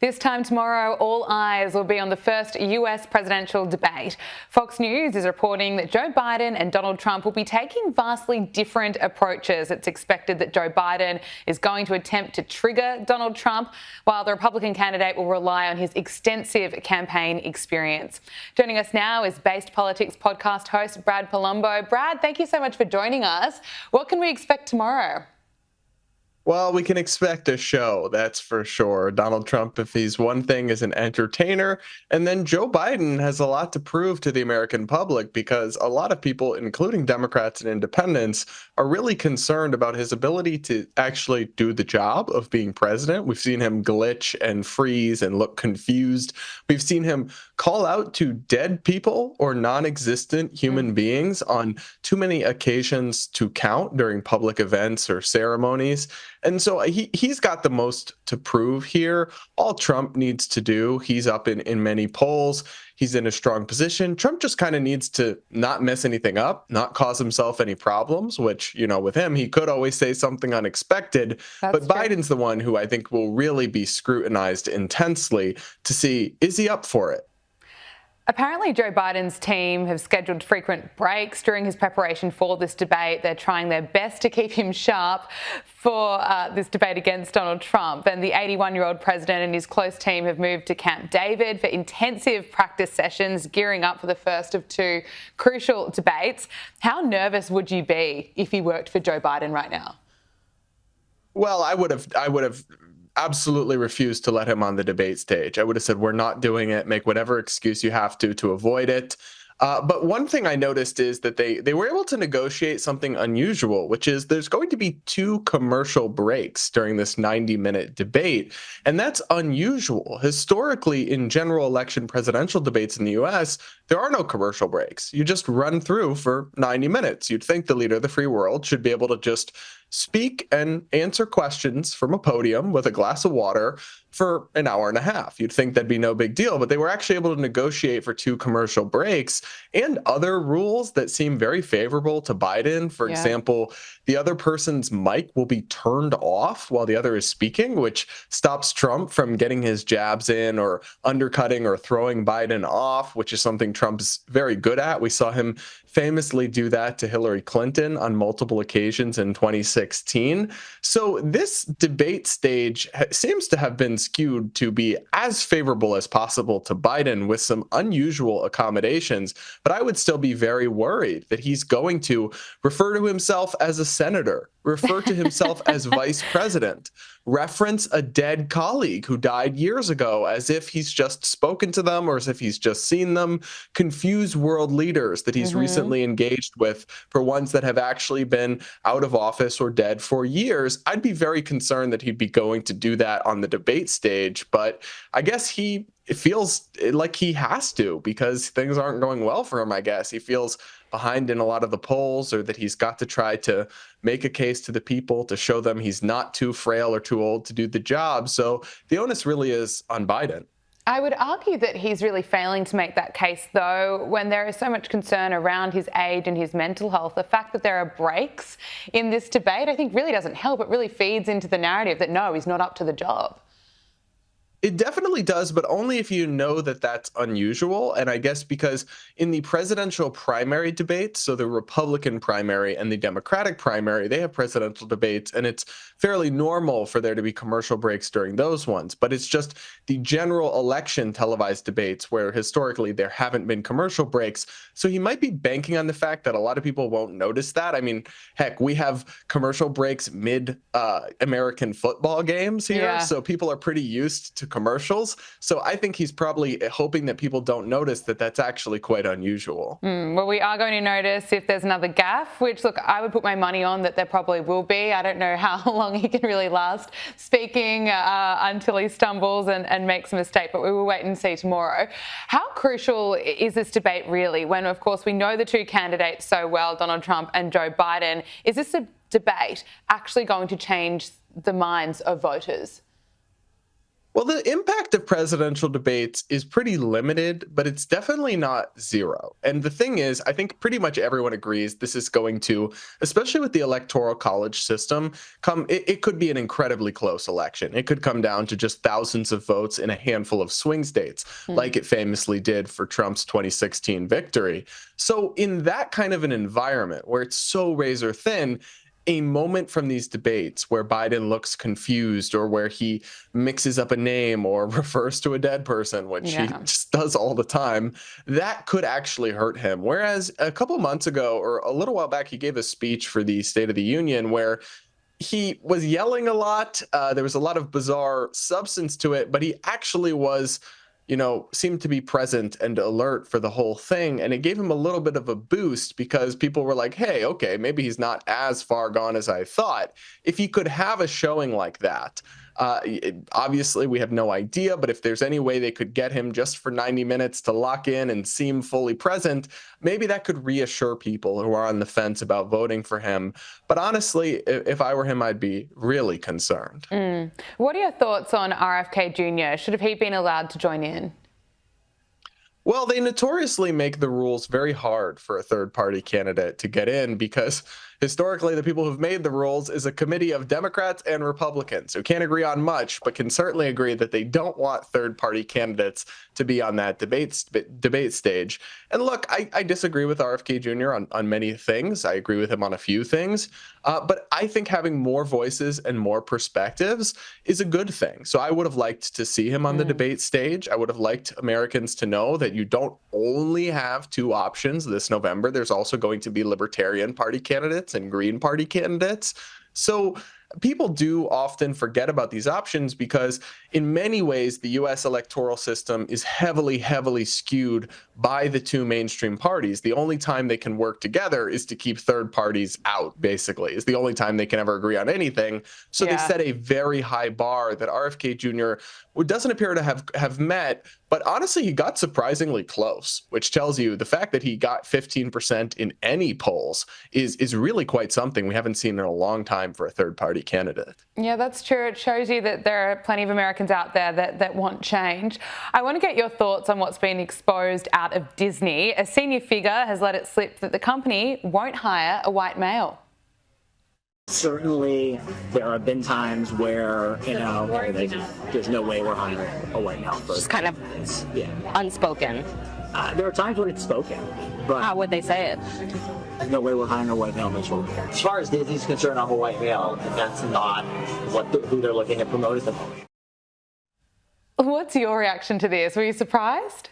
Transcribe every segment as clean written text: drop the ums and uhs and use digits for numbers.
This time tomorrow, all eyes will be on the first US presidential debate. Fox News is reporting that Joe Biden and Donald Trump will be taking vastly different approaches. It's expected that Joe Biden is going to attempt to trigger Donald Trump, while the Republican candidate will rely on his extensive campaign experience. Joining us now is Based Politics podcast host Brad Polumbo. Brad, thank you so much for joining us. What can we expect tomorrow? Well, we can expect a show, that's for sure. Donald Trump, if he's one thing, is an entertainer. And then Joe Biden has a lot to prove to the American public because a lot of people, including Democrats and independents, are really concerned about his ability to actually do the job of being president. We've seen him glitch and freeze and look confused. We've seen him call out to dead people or non-existent human beings on too many occasions to count during public events or ceremonies. And so he's got the most to prove here. All Trump needs to do, he's up in many polls. He's in a strong position. Trump just kind of needs to not mess anything up, not cause himself any problems, which, you know, with him, he could always say something unexpected. But Biden's the one who I think will really be scrutinized intensely to see, is he up for it? Apparently, Joe Biden's team have scheduled frequent breaks during his preparation for this debate. They're trying their best to keep him sharp for this debate against Donald Trump. And the 81-year-old president and his close team have moved to Camp David for intensive practice sessions, gearing up for the first of two crucial debates. How nervous would you be if you worked for Joe Biden right now? Well, I would have absolutely refused to let him on the debate stage. I would have said, we're not doing it. Make whatever excuse you have to avoid it. But one thing I noticed is that they were able to negotiate something unusual, which is there's going to be 2 commercial breaks during this 90-minute debate. And that's unusual. Historically, in general election presidential debates in the U.S., there are no commercial breaks. You just run through for 90 minutes. You'd think the leader of the free world should be able to just speak and answer questions from a podium with a glass of water for an hour and a half. You'd think that'd be no big deal, but they were actually able to negotiate for 2 commercial breaks and other rules that seem very favorable to Biden. For example, the other person's mic will be turned off while the other is speaking, which stops Trump from getting his jabs in or undercutting or throwing Biden off, which is something Trump's very good at. We saw him famously do that to Hillary Clinton on multiple occasions in 2016. So this debate stage seems to have been skewed to be as favorable as possible to Biden with some unusual accommodations. But I would still be very worried that he's going to refer to himself as a senator, refer to himself as vice president, reference a dead colleague who died years ago as if he's just spoken to them or as if he's just seen them, confuse world leaders that he's recently engaged with for ones that have actually been out of office or dead for years. I'd be very concerned that he'd be going to do that on the debate stage, but I guess it feels like he has to because things aren't going well for him, I guess. He feels behind in a lot of the polls, or that he's got to try to make a case to the people to show them he's not too frail or too old to do the job. So the onus really is on Biden. I would argue that he's really failing to make that case, though, when there is so much concern around his age and his mental health. The fact that there are breaks in this debate, I think, really doesn't help. It really feeds into the narrative that, no, he's not up to the job. It definitely does, but only if you know that that's unusual. And I guess because in the presidential primary debates, so the Republican primary and the Democratic primary, they have presidential debates, and it's fairly normal for there to be commercial breaks during those ones. But it's just the general election televised debates where historically there haven't been commercial breaks. So he might be banking on the fact that a lot of people won't notice that. I mean, heck, we have commercial breaks mid American football games here. So people are pretty used to commercials. So I think he's probably hoping that people don't notice that that's actually quite unusual. Well, we are going to notice if there's another gaffe, which, look, I would put my money on that there probably will be. I don't know how long he can really last speaking until he stumbles and makes a mistake, but we will wait and see tomorrow. How crucial is this debate really when, of course, we know the 2 candidates so well, Donald Trump and Joe Biden? Is this debate actually going to change the minds of voters? Well, the impact of presidential debates is pretty limited, but it's definitely not zero. And the thing is, I think pretty much everyone agrees this is going to, especially with the electoral college system, it could be an incredibly close election. It could come down to just thousands of votes in a handful of swing states, like it famously did for Trump's 2016 victory. So in that kind of an environment where it's so razor thin, a moment from these debates where Biden looks confused or where he mixes up a name or refers to a dead person, which he Yeah. just does all the time, that could actually hurt him. Whereas a couple months ago or a little while back, he gave a speech for the State of the Union where he was yelling a lot. There was a lot of bizarre substance to it, but he actually was, seemed to be present and alert for the whole thing. And it gave him a little bit of a boost because people were like, hey, okay, maybe he's not as far gone as I thought. If he could have a showing like that, obviously we have no idea, but if there's any way they could get him just for 90 minutes to lock in and seem fully present, maybe that could reassure people who are on the fence about voting for him. But honestly, if I were him, I'd be really concerned. What are your thoughts on RFK Jr.? Should have he been allowed to join in? Well, they notoriously make the rules very hard for a third-party candidate to get in because historically the people who've made the rules is a committee of Democrats and Republicans who can't agree on much, but can certainly agree that they don't want third-party candidates to be on that debate stage. And look, I disagree with RFK Jr. on many things. I agree with him on a few things. But I think having more voices and more perspectives is a good thing. So I would have liked to see him on the debate stage. I would have liked Americans to know that you don't only have two options this November. There's also going to be Libertarian Party candidates and Green Party candidates. So people do often forget about these options because in many ways, the US electoral system is heavily, heavily skewed by the two mainstream parties. The only time they can work together is to keep third parties out, basically. It's the only time they can ever agree on anything. So they set a very high bar that RFK Jr. doesn't appear to have met. But honestly, he got surprisingly close, which tells you the fact that he got 15% in any polls is really quite something we haven't seen in a long time for a third party candidate. Yeah, that's true. It shows you that there are plenty of Americans out there that want change. I want to get your thoughts on what's been exposed out of Disney. A senior figure has let it slip that the company won't hire a white male. Certainly, there have been times where, there's no way we're hiring a white male. Just kind of unspoken. There are times when it's spoken, but How would they say it? there's no way we're hiring a white male in this role. As far as Disney's concerned, I'm a white male, and that's not who they're looking to promote at the moment. What's your reaction to this? Were you surprised?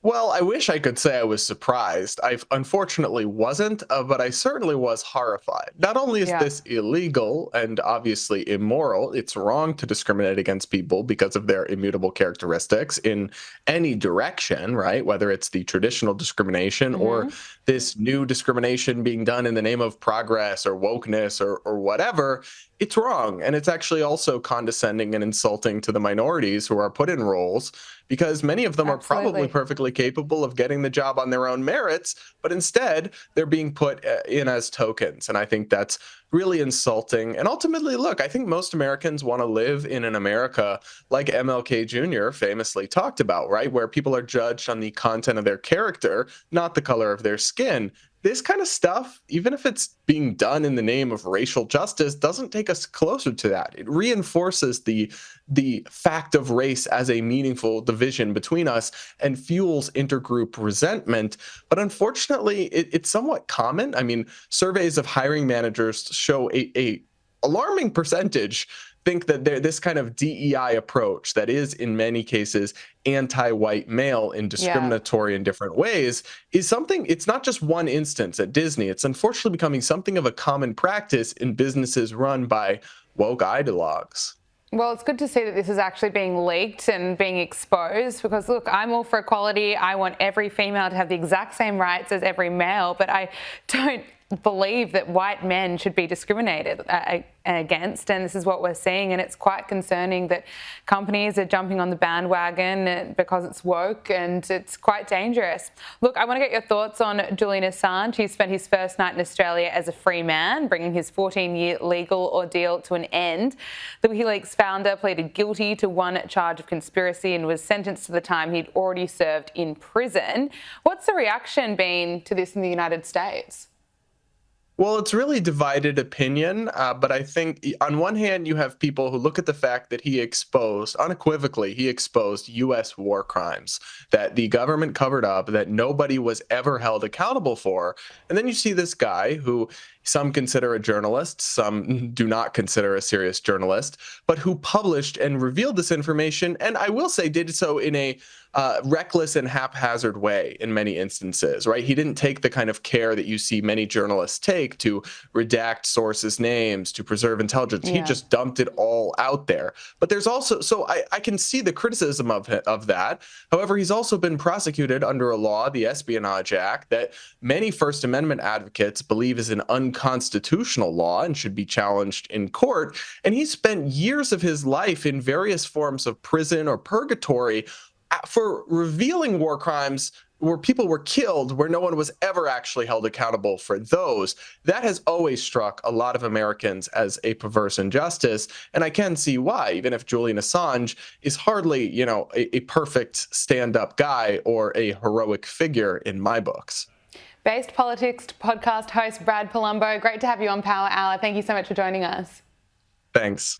Well, I wish I could say I was surprised. I unfortunately wasn't, but I certainly was horrified. Not only is this illegal and obviously immoral, it's wrong to discriminate against people because of their immutable characteristics in any direction, right? Whether it's the traditional discrimination or this new discrimination being done in the name of progress or wokeness or whatever, it's wrong. And it's actually also condescending and insulting to the minorities who are put in roles because many of them are probably perfectly capable of getting the job on their own merits, but instead they're being put in as tokens. And I think that's really insulting. And ultimately, look, I think most Americans want to live in an America like MLK Jr. famously talked about, right? Where people are judged on the content of their character, not the color of their skin. This kind of stuff, even if it's being done in the name of racial justice, doesn't take us closer to that. It reinforces the fact of race as a meaningful division between us and fuels intergroup resentment. But unfortunately, it's somewhat common. I mean, surveys of hiring managers show a alarming percentage think that this kind of DEI approach that is in many cases anti-white male and discriminatory in different ways is something, it's not just one instance at Disney. It's unfortunately becoming something of a common practice in businesses run by woke ideologues. Well, it's good to see that this is actually being leaked and being exposed because, look, I'm all for equality. I want every female to have the exact same rights as every male, but I don't believe that white men should be discriminated against, and this is what we're seeing, and it's quite concerning that companies are jumping on the bandwagon because it's woke, and it's quite dangerous. Look, I want to get your thoughts on Julian Assange. He spent his first night in Australia as a free man, bringing his 14-year legal ordeal to an end. The WikiLeaks founder pleaded guilty to one charge of conspiracy and was sentenced to the time he'd already served in prison. What's the reaction been to this in the United States? Well, it's really divided opinion, but I think on one hand, you have people who look at the fact that he exposed, unequivocally, he exposed U.S. war crimes that the government covered up, that nobody was ever held accountable for. And then you see this guy who some consider a journalist, some do not consider a serious journalist, but who published and revealed this information, and I will say did so in a reckless and haphazard way in many instances, right? He didn't take the kind of care that you see many journalists take to redact sources' names, to preserve intelligence. Yeah. He just dumped it all out there. But there's also, so I can see the criticism of that. However, he's also been prosecuted under a law, the Espionage Act, that many First Amendment advocates believe is an unconstitutional law and should be challenged in court. And he spent years of his life in various forms of prison or purgatory for revealing war crimes where people were killed, where no one was ever actually held accountable for those. That has always struck a lot of Americans as a perverse injustice, and I can see why, even if Julian Assange is hardly, a perfect stand-up guy or a heroic figure in my books. Based Politics podcast host Brad Polumbo, great to have you on Power Hour. Thank you so much for joining us. Thanks.